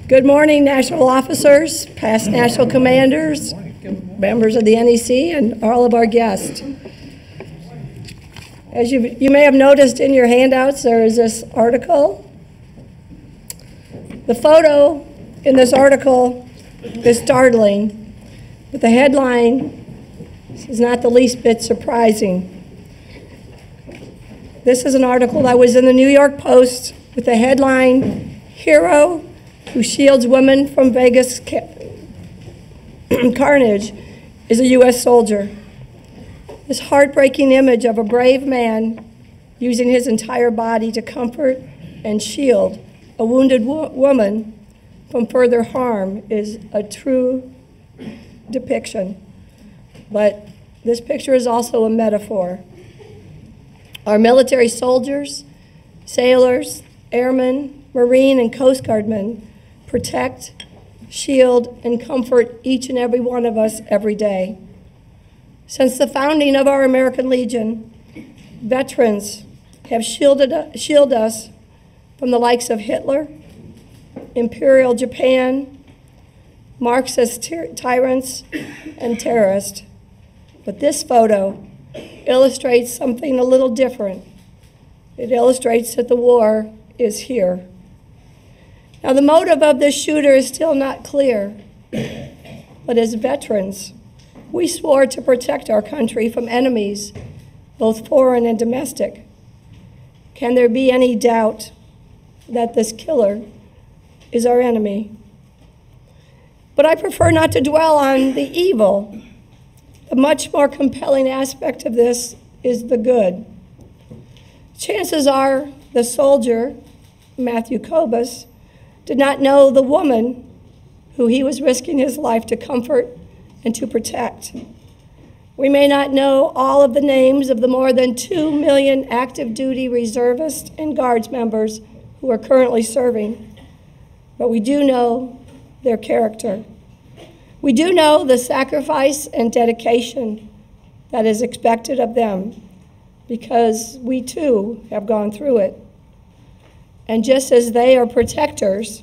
Good morning, national officers, past national commanders, members of the NEC, and all of our guests. As you may have noticed in your handouts, there is this article. The photo in this article is startling, but the headline is not the least bit surprising. This is an article that was in the New York Post with the headline, "Hero Who Shields Women from Vegas Carnage is a U.S. Soldier." This heartbreaking image of a brave man using his entire body to comfort and shield a wounded woman from further harm is a true depiction. But this picture is also a metaphor. Our military soldiers, sailors, airmen, Marine, and Coast Guardmen protect, shield, and comfort each and every one of us every day. Since the founding of our American Legion, veterans have shielded us from the likes of Hitler, Imperial Japan, Marxist tyrants, and terrorists. But this photo illustrates something a little different. It illustrates that the war is here. Now, the motive of this shooter is still not clear, but as veterans, we swore to protect our country from enemies, both foreign and domestic. Can there be any doubt that this killer is our enemy? But I prefer not to dwell on the evil. The much more compelling aspect of this is the good. Chances are the soldier, Matthew Kobus, did not know the woman who he was risking his life to comfort and to protect. We may not know all of the names of the more than 2 million active duty reservists and Guards members who are currently serving, but we do know their character. We do know the sacrifice and dedication that is expected of them, because we too have gone through it. And just as they are protectors,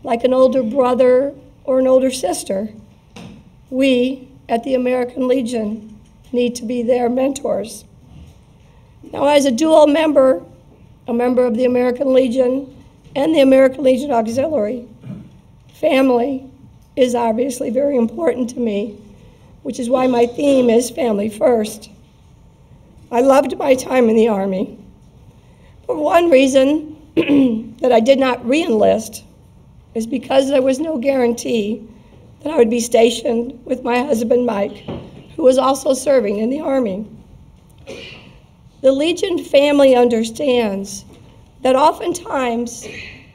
like an older brother or an older sister, we at the American Legion need to be their mentors. Now, as a dual member, a member of the American Legion and the American Legion Auxiliary, family is obviously very important to me, which is why my theme is Family First. I loved my time in the Army. For one reason that I did not re-enlist is because there was no guarantee that I would be stationed with my husband, Mike, who was also serving in the Army. The Legion family understands that oftentimes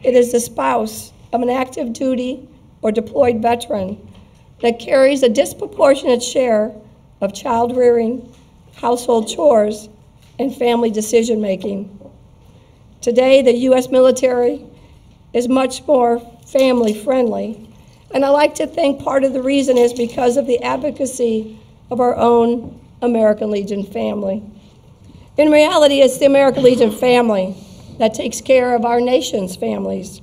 it is the spouse of an active duty or deployed veteran that carries a disproportionate share of child rearing, household chores, and family decision-making. Today, the U.S. military is much more family-friendly, and I like to think part of the reason is because of the advocacy of our own American Legion family. In reality, it's the American Legion family that takes care of our nation's families.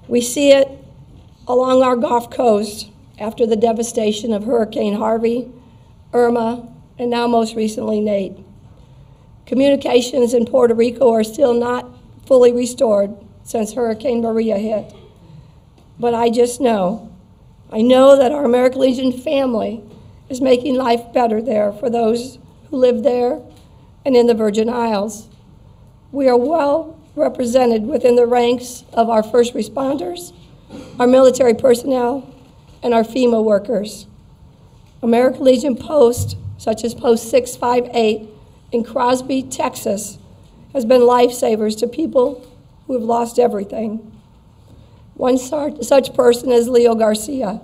We see it along our Gulf Coast after the devastation of Hurricane Harvey, Irma, and now most recently Nate. Communications in Puerto Rico are still not fully restored since Hurricane Maria hit. But I know that our American Legion family is making life better there for those who live there and in the Virgin Isles. We are well represented within the ranks of our first responders, our military personnel, and our FEMA workers. American Legion posts, such as Post 658 in Crosby, Texas, has been lifesavers to people who have lost everything. One such person is Leo Garcia.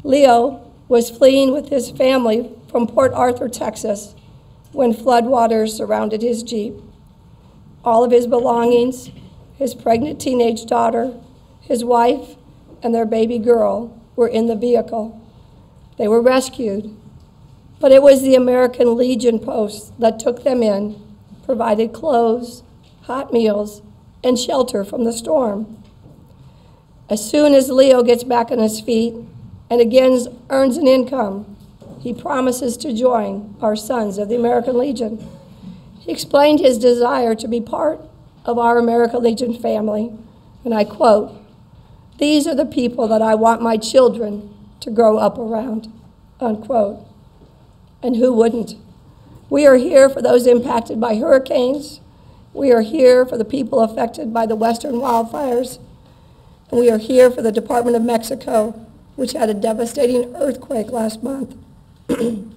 Leo was fleeing with his family from Port Arthur, Texas, when floodwaters surrounded his Jeep. All of his belongings, his pregnant teenage daughter, his wife, and their baby girl were in the vehicle. They were rescued, but it was the American Legion post that took them in, provided clothes, hot meals, and shelter from the storm. As soon as Leo gets back on his feet and again earns an income, he promises to join our Sons of the American Legion. He explained his desire to be part of our American Legion family, and I quote, "These are the people that I want my children to grow up around," unquote. And who wouldn't? We are here for those impacted by hurricanes. We are here for the people affected by the western wildfires. And we are here for the Department of Mexico, which had a devastating earthquake last month. And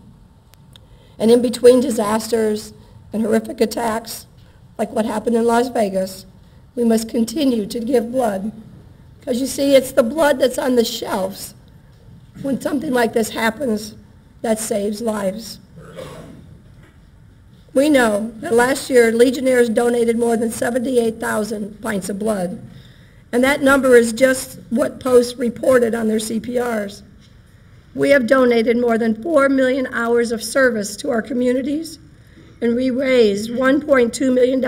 in between disasters and horrific attacks, like what happened in Las Vegas, we must continue to give blood. Because you see, it's the blood that's on the shelves when something like this happens that saves lives. We know that last year, Legionnaires donated more than 78,000 pints of blood. And that number is just what Post reported on their CPRs. We have donated more than 4 million hours of service to our communities, and we raised $1.2 million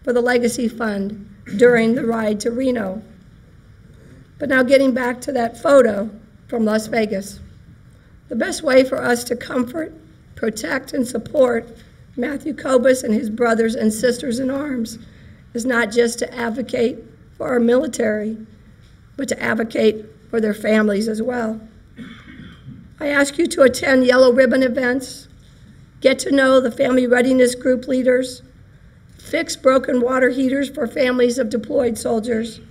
for the Legacy Fund during the ride to Reno. But now getting back to that photo from Las Vegas. The best way for us to comfort, protect, and support Matthew Kobus and his brothers and sisters in arms is not just to advocate for our military, but to advocate for their families as well. I ask you to attend Yellow Ribbon events, get to know the Family Readiness Group leaders, fix broken water heaters for families of deployed soldiers.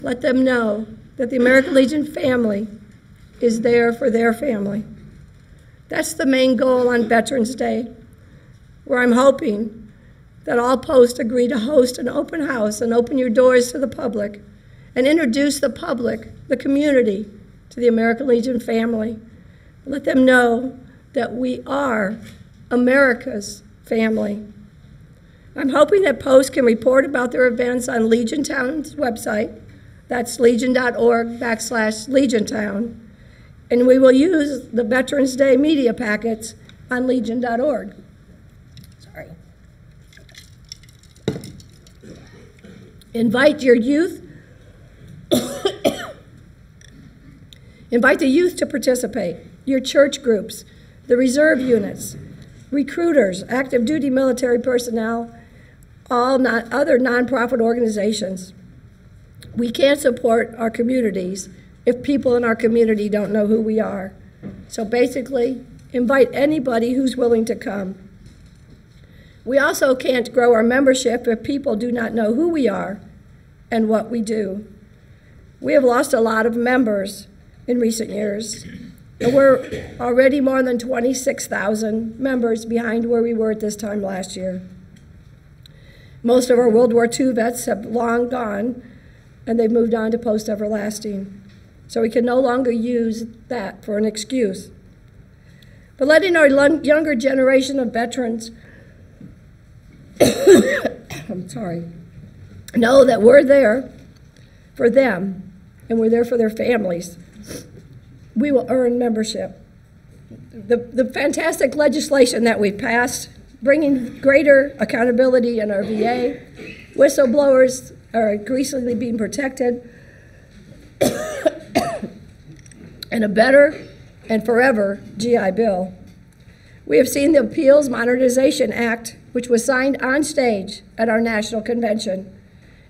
Let them know that the American Legion family is there for their family. That's the main goal on Veterans Day, where I'm hoping that all posts agree to host an open house and open your doors to the public and introduce the public, the community, to the American Legion family. Let them know that we are America's family. I'm hoping that posts can report about their events on Legiontown's website. That's legion.org/Legiontown. And we will use the Veterans Day media packets on legion.org. Sorry. Invite your youth. Invite the youth to participate. Your church groups, the reserve units, recruiters, active duty military personnel, other nonprofit organizations. We can't support our communities if people in our community don't know who we are. So basically, invite anybody who's willing to come. We also can't grow our membership if people do not know who we are and what we do. We have lost a lot of members in recent years, and we're already more than 26,000 members behind where we were at this time last year. Most of our World War II vets have long gone, and they've moved on to post-everlasting. So we can no longer use that for an excuse. But letting our younger generation of veterans know that we're there for them and we're there for their families, we will earn membership. The fantastic legislation that we've passed, bringing greater accountability in our VA, whistleblowers are increasingly being protected, and a better and forever GI Bill. We have seen the Appeals Modernization Act, which was signed on stage at our national convention.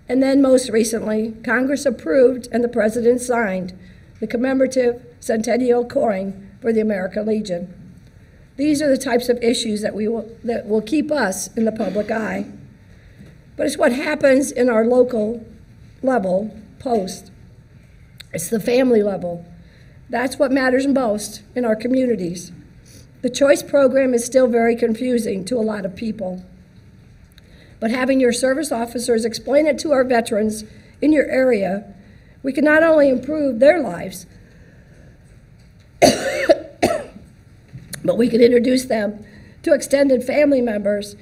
And then most recently, Congress approved and the President signed the commemorative centennial coin for the American Legion. These are the types of issues that will keep us in the public eye. But it's what happens in our local level post. It's the family level. That's what matters most in our communities. The choice program is still very confusing to a lot of people. But having your service officers explain it to our veterans in your area, we can not only improve their lives, but we can introduce them to extended family members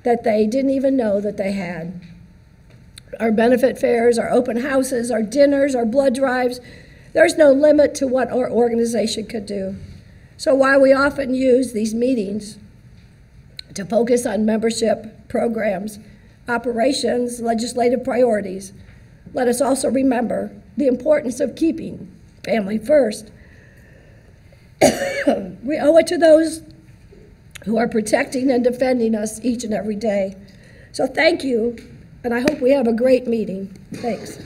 that they didn't even know that they had. Our benefit fairs, our open houses, our dinners, our blood drives, there's no limit to what our organization could do. So while we often use these meetings to focus on membership programs, operations, legislative priorities, let us also remember the importance of keeping family first. We owe it to those who are protecting and defending us each and every day. So thank you, and I hope we have a great meeting. Thanks.